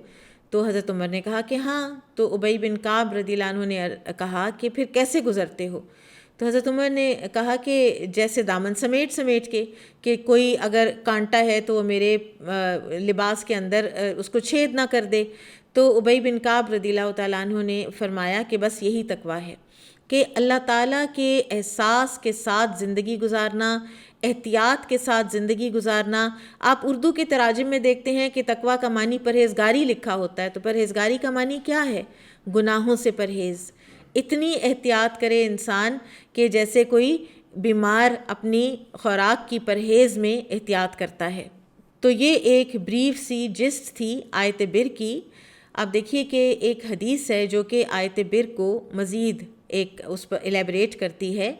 تو حضرت عمر نے کہا کہ ہاں۔ تو ابی بن کعب رضی اللہ عنہ نے کہا کہ پھر کیسے گزرتے ہو؟ تو حضرت عمر نے کہا کہ جیسے دامن سمیٹ کے، کہ کوئی اگر کانٹا ہے تو وہ میرے لباس کے اندر اس کو چھید نہ کر دے۔ تو ابی بن کعب رضی اللہ تعالیٰ عنہ نے فرمایا کہ بس یہی تقوی ہے کہ اللہ تعالیٰ کے احساس کے ساتھ زندگی گزارنا، احتیاط کے ساتھ زندگی گزارنا۔ آپ اردو کے تراجم میں دیکھتے ہیں کہ تقوی کا معنی پرہیزگاری لکھا ہوتا ہے، تو پرہیزگاری کا معنی کیا ہے؟ گناہوں سے پرہیز۔ اتنی احتیاط کرے انسان کہ جیسے کوئی بیمار اپنی خوراک کی پرہیز میں احتیاط کرتا ہے۔ تو یہ ایک بریف سی جسٹ تھی آیت بر کی۔ آپ دیکھیے کہ ایک حدیث ہے جو کہ آیت بر کو مزید ایک اس پر الیبریٹ کرتی ہے۔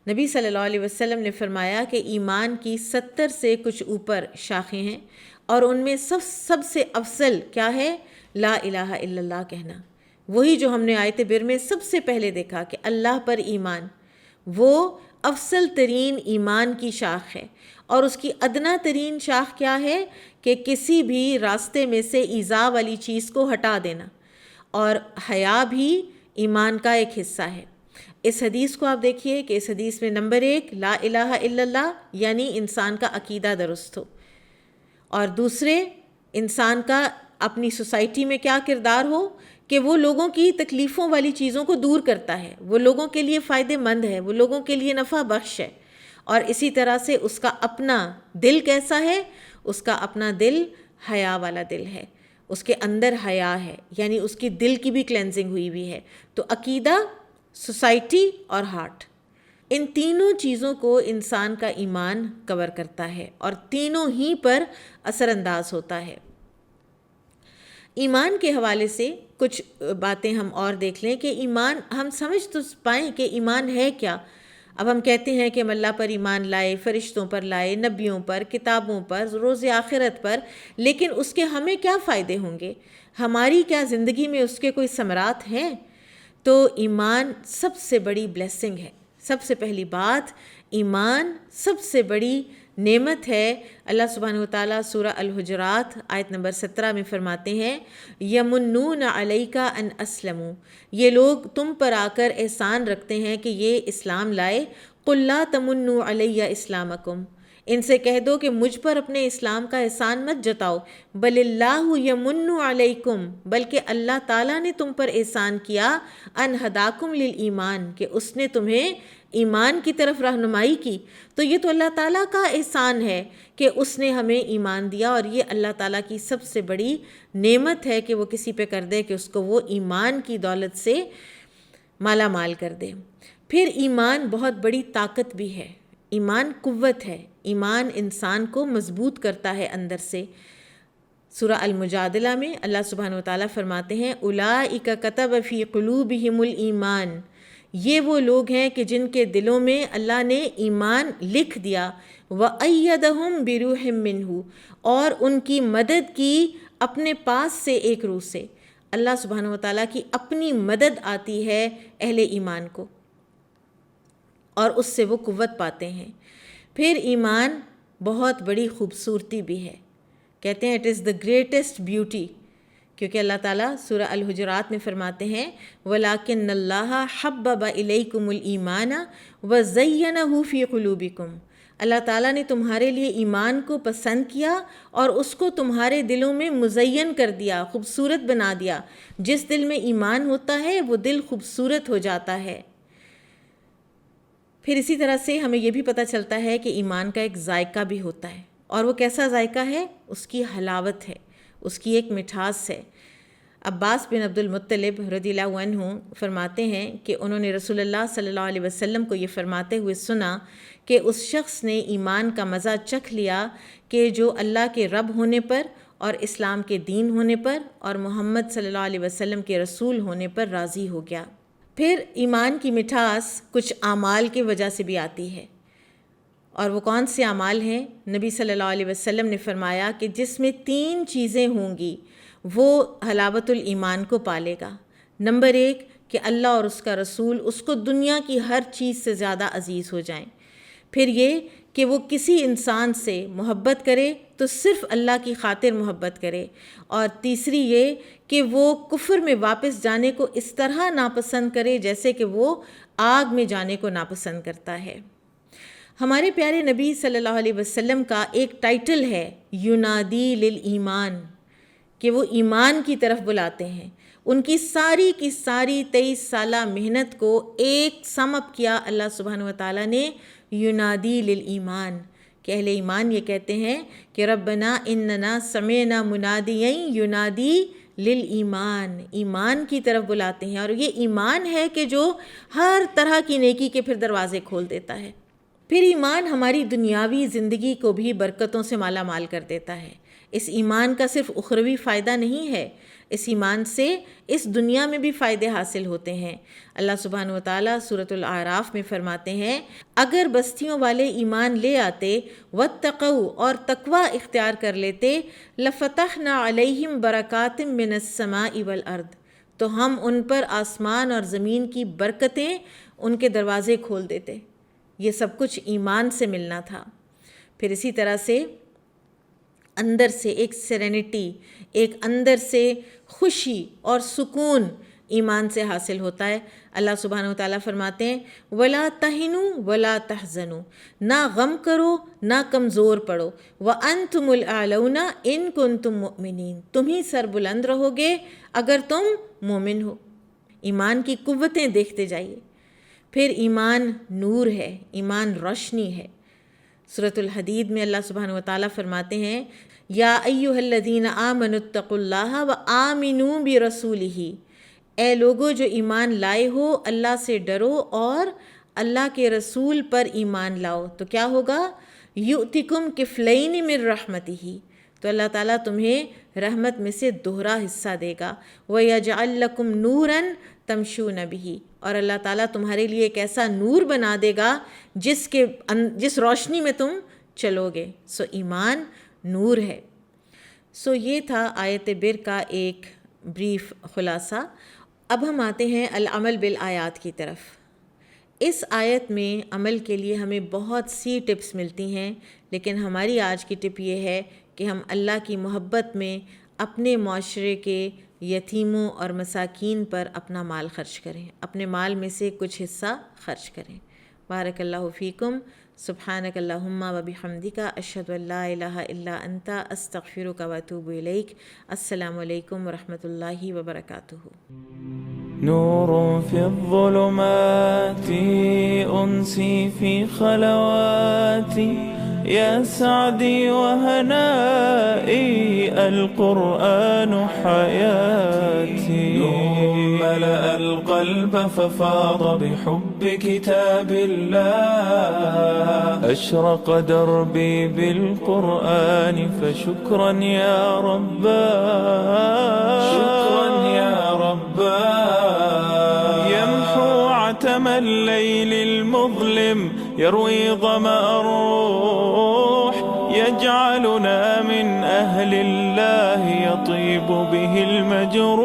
نبی صلی اللہ علیہ وسلم نے فرمایا کہ ایمان کی 70 سے کچھ اوپر شاخیں ہیں، اور ان میں سب سے افضل کیا ہے؟ لا الہ الا اللہ کہنا۔ وہی جو ہم نے آیت بر میں سب سے پہلے دیکھا کہ اللہ پر ایمان، وہ افضل ترین ایمان کی شاخ ہے، اور اس کی ادنا ترین شاخ کیا ہے؟ کہ کسی بھی راستے میں سے ایذا والی چیز کو ہٹا دینا، اور حیا بھی ایمان کا ایک حصہ ہے۔ اس حدیث کو آپ دیکھیے کہ اس حدیث میں نمبر 1 لا الہ الا اللہ، یعنی انسان کا عقیدہ درست ہو، اور دوسرے انسان کا اپنی سوسائٹی میں کیا کردار ہو کہ وہ لوگوں کی تکلیفوں والی چیزوں کو دور کرتا ہے، وہ لوگوں کے لیے فائدہ مند ہے، وہ لوگوں کے لیے نفع بخش ہے۔ اور اسی طرح سے اس کا اپنا دل کیسا ہے؟ اس کا اپنا دل حیا والا دل ہے، اس کے اندر حیا ہے، یعنی اس کی دل کی بھی کلینزنگ ہوئی ہے۔ تو عقیدہ، سوسائٹی اور ہارٹ، ان تینوں چیزوں کو انسان کا ایمان کور کرتا ہے، اور تینوں ہی پر اثر انداز ہوتا ہے۔ ایمان کے حوالے سے کچھ باتیں ہم اور دیکھ لیں کہ ایمان ہم سمجھ تو پائیں کہ ایمان ہے کیا۔ اب ہم کہتے ہیں کہ ہم اللہ پر ایمان لائے، فرشتوں پر لائے، نبیوں پر، کتابوں پر، روز آخرت پر، لیکن اس کے ہمیں کیا فائدے ہوں گے؟ ہماری کیا زندگی میں اس کے کوئی ثمرات ہیں؟ تو ایمان سب سے بڑی بلیسنگ ہے۔ سب سے پہلی بات، ایمان سب سے بڑی نعمت ہے۔ اللہ سبحانہ وتعالیٰ سورہ الحجرات آیت نمبر 17 میں فرماتے ہیں یمنون علیک ان اسلموا، یہ لوگ تم پر آ کر احسان رکھتے ہیں کہ یہ اسلام لائے۔ قل لا تمنوا علی اسلامکم، ان سے کہہ دو کہ مجھ پر اپنے اسلام کا احسان مت جتاؤ، بل اللہ یمن علیکم، بلکہ اللہ تعالیٰ نے تم پر احسان کیا، ان ہداکم للایمان، کہ اس نے تمہیں ایمان کی طرف رہنمائی کی۔ تو یہ تو اللہ تعالیٰ کا احسان ہے کہ اس نے ہمیں ایمان دیا، اور یہ اللہ تعالیٰ کی سب سے بڑی نعمت ہے کہ وہ کسی پہ کر دے کہ اس کو وہ ایمان کی دولت سے مالا مال کر دے۔ پھر ایمان بہت بڑی طاقت بھی ہے، ایمان قوت ہے، ایمان انسان کو مضبوط کرتا ہے اندر سے۔ سورہ المجادلہ میں اللہ سبحانہ وتعالیٰ فرماتے ہیں اولئک کتب فی قلوبہم الایمان، یہ وہ لوگ ہیں کہ جن کے دلوں میں اللہ نے ایمان لکھ دیا، وَأَيَّدَهُمْ بِرُوحٍ مِّنْهُ، اور ان کی مدد کی اپنے پاس سے ایک روح سے۔ اللہ سبحانہ وتعالیٰ کی اپنی مدد آتی ہے اہل ایمان کو، اور اس سے وہ قوت پاتے ہیں۔ پھر ایمان بہت بڑی خوبصورتی بھی ہے، کہتے ہیں it is the greatest beauty, کیونکہ اللہ تعالیٰ سورہ الحجرات میں فرماتے ہیں وَلَٰكِنَّ اللَّهَ حَبَّبَ إِلَيْكُمُ الْإِيمَانَ وَزَيَّنَهُ فِي قُلُوبِكُمْ، اللہ تعالیٰ نے تمہارے لیے ایمان کو پسند کیا اور اس کو تمہارے دلوں میں مزین کر دیا، خوبصورت بنا دیا۔ جس دل میں ایمان ہوتا ہے وہ دل خوبصورت ہو جاتا ہے۔ پھر اسی طرح سے ہمیں یہ بھی پتہ چلتا ہے کہ ایمان کا ایک ذائقہ بھی ہوتا ہے، اور وہ کیسا ذائقہ ہے؟ اس کی حلاوت ہے، اس کی ایک مٹھاس ہے۔ عباس بن عبد المطلب رضی اللہ عنہ فرماتے ہیں کہ انہوں نے رسول اللہ صلی اللہ علیہ وسلم کو یہ فرماتے ہوئے سنا کہ اس شخص نے ایمان کا مزہ چکھ لیا کہ جو اللہ کے رب ہونے پر اور اسلام کے دین ہونے پر اور محمد صلی اللہ علیہ وسلم کے رسول ہونے پر راضی ہو گیا۔ پھر ایمان کی مٹھاس کچھ اعمال کی وجہ سے بھی آتی ہے، اور وہ کون سے اعمال ہیں؟ نبی صلی اللہ علیہ وسلم نے فرمایا کہ جس میں 3 چیزیں ہوں گی وہ حلاوت الایمان کو پالے گا۔ نمبر 1 کہ اللہ اور اس کا رسول اس کو دنیا کی ہر چیز سے زیادہ عزیز ہو جائیں۔ پھر یہ کہ وہ کسی انسان سے محبت کرے تو صرف اللہ کی خاطر محبت کرے، اور تیسری یہ کہ وہ کفر میں واپس جانے کو اس طرح ناپسند کرے جیسے کہ وہ آگ میں جانے کو ناپسند کرتا ہے۔ ہمارے پیارے نبی صلی اللہ علیہ وسلم کا ایک ٹائٹل ہے ینادی للایمان، کہ وہ ایمان کی طرف بلاتے ہیں۔ ان کی ساری 23 سالہ محنت کو ایک سم اپ کیا اللہ سبحانہ و تعالیٰ نے ینادی للایمان، کہ اہل ایمان یہ کہتے ہیں کہ ربنا اننا سمعنا منادیا ینادی للایمان، ایمان کی طرف بلاتے ہیں، اور یہ ایمان ہے کہ جو ہر طرح کی نیکی کے پھر دروازے کھول دیتا ہے۔ پھر ایمان ہماری دنیاوی زندگی کو بھی برکتوں سے مالا مال کر دیتا ہے۔ اس ایمان کا صرف اخروی فائدہ نہیں ہے، اس ایمان سے اس دنیا میں بھی فائدے حاصل ہوتے ہیں۔ اللہ سبحانہ وتعالیٰ سورۃ الاعراف میں فرماتے ہیں اگر بستیوں والے ایمان لے آتے واتقوا اور تقوی اختیار کر لیتے لفتحنا علیہم برکات من السماء والارض، تو ہم ان پر آسمان اور زمین کی برکتیں ان کے دروازے کھول دیتے۔ یہ سب کچھ ایمان سے ملنا تھا۔ پھر اسی طرح سے اندر سے ایک سیرینٹی، ایک اندر سے خوشی اور سکون ایمان سے حاصل ہوتا ہے۔ اللہ سبحانہ و تعالیٰ فرماتے ہیں وَلَا تَهِنُوا وَلَا تَحْزَنُوا، نہ غم کرو نہ کمزور پڑو، وَأَنْتُمُ الْأَعْلَوْنَ إِن كُنتُم مُؤْمِنِينَ، تم ہی سر بلند رہو گے اگر تم مومن ہو۔ ایمان کی قوتیں دیکھتے جائیے۔ پھر ایمان نور ہے، ایمان روشنی ہے۔ سورۃ الحدید میں اللہ سبحانہ و تعالیٰ فرماتے ہیں یا ایھا الذین آمنوا اتقوا اللہ وآمنوا برسولہ، اے لوگو جو ایمان لائے ہو اللہ سے ڈرو اور اللہ کے رسول پر ایمان لاؤ، تو کیا ہوگا؟ یؤتکم کفلین من رحمتہ، تو اللہ تعالیٰ تمہیں رحمت میں سے دوہرا حصہ دے گا۔ وَيَجْعَلْ لَكُمْ نُورًا تَمْشُونَ بِهِ، اور اللہ تعالیٰ تمہارے لیے ایک ایسا نور بنا دے گا جس روشنی میں تم چلو گے۔ سو ایمان نور ہے۔ سو یہ تھا آیت بر کا ایک بریف خلاصہ۔ اب ہم آتے ہیں العمل بالآیات کی طرف۔ اس آیت میں عمل کے لیے ہمیں بہت سی ٹپس ملتی ہیں، لیکن ہماری آج کی ٹپ یہ ہے کہ ہم اللہ کی محبت میں اپنے معاشرے کے یتیموں اور مساکین پر اپنا مال خرچ کریں، اپنے مال میں سے کچھ حصہ خرچ کریں۔ بارک اللہ فیکم، سبحانک اللہم و بحمدک، اشہد ان لا الہ الا انت، استغفرک و اتوب الیک۔ السلام علیکم ورحمۃ اللہ وبرکاتہ۔ نور في الظلمات أنسي في خلواتي يا سعدي وهنائي القرآن حياتي ملأ القلب ففاض بحب كتاب الله أشرق دربي بالقرآن فشكرا يا رباه شكرا يا رباه يمحو عتم الليل المظلم يروي ظمأ الروح يجعلنا من أهل الله يطيب به المجروح